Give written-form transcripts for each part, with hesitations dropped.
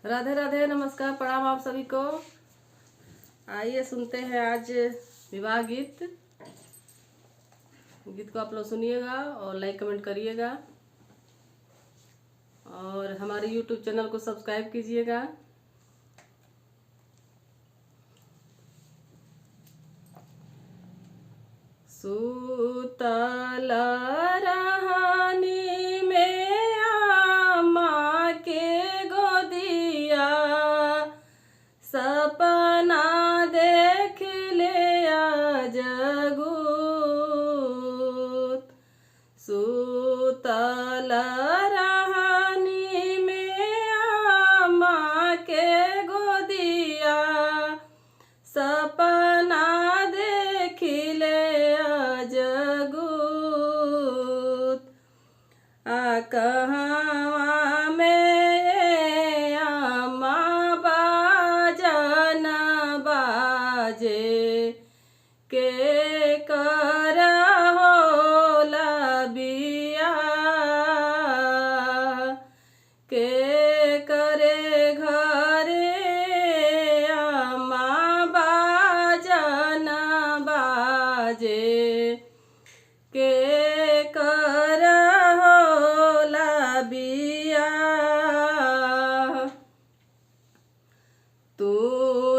राधे राधे, नमस्कार, प्रणाम आप सभी को। आइए सुनते हैं आज विवाह गीत। गीत को आप लोग सुनिएगा और लाइक कमेंट करिएगा और हमारे YouTube चैनल को सब्सक्राइब कीजिएगा। सूतल रहानी में आमा के गोदिया, सपना देख ले जगूत। सूतल रहानी में आमा के गोदिया, सपना देख ले जगूत। कहवा में आमा बाजन बाजे, के कर होला बिया, के करे घरे आमा बाजन बाजे, के कर होला बिया। तू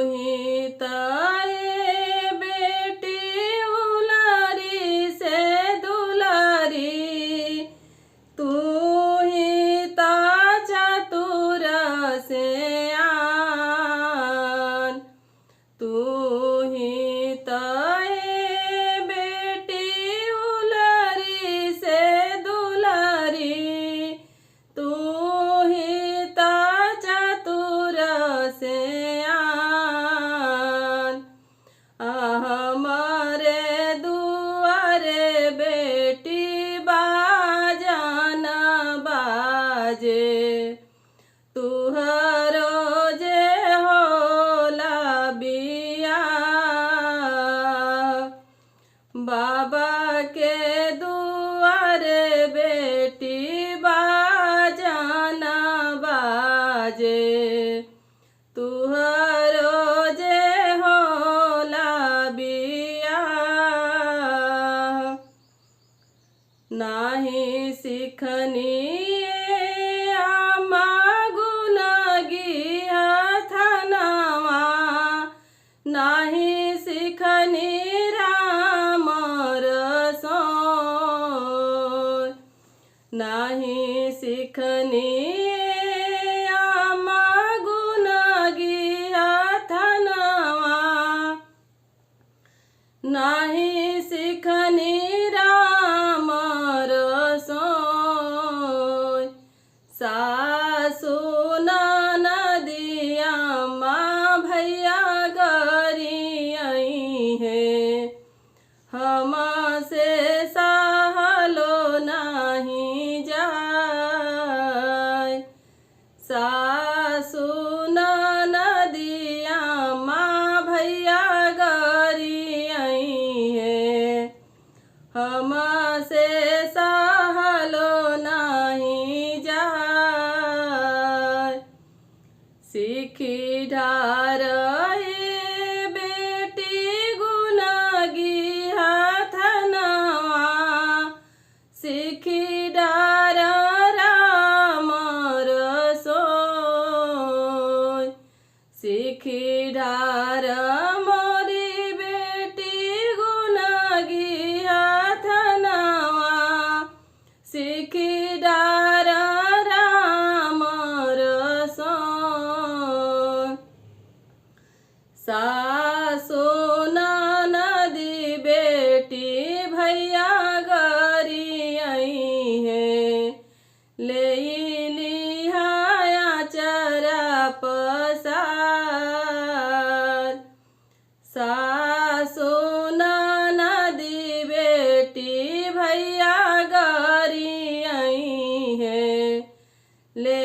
ही ताए बेटी उलारी से दुलारी, तू ही ता चतुर से आन। तू ही ताए बेटी उलारी से दुलारी, तू ही ता चतुर से आन। हमारे दुआरे बेटी बाजन बाजे, तुहरो जे होला बिया। बाबा के दुआरे बेटी बाजन बाजे, तुहरो जे होला बिया। नाही सिखनी आमा गुण गिहथनवा, नाही सिखनी राम रसोई, नाही सिखनी आमा गुण गिहथनवा, नाही सिखनी राम रसोई। सासु ननदिया माँ भैया गरी आई है, हमसे सहलो नहीं जाय। सासु ननदिया माँ भैया गरी आई है, हमसे सहलो नहीं जाय। सीखी ढार बेटी गुण गिहथनवा, सीखी ढार राम रसोई। सीखी ढार मोरी बेटी गुण गिहथनवा, सीखी ढार राम रसोई। सासु ननदी बेटी भैया गरी आई है, ले लिहाया चरा पसार। सासु ननदी बेटी भैया गरी आई है, ले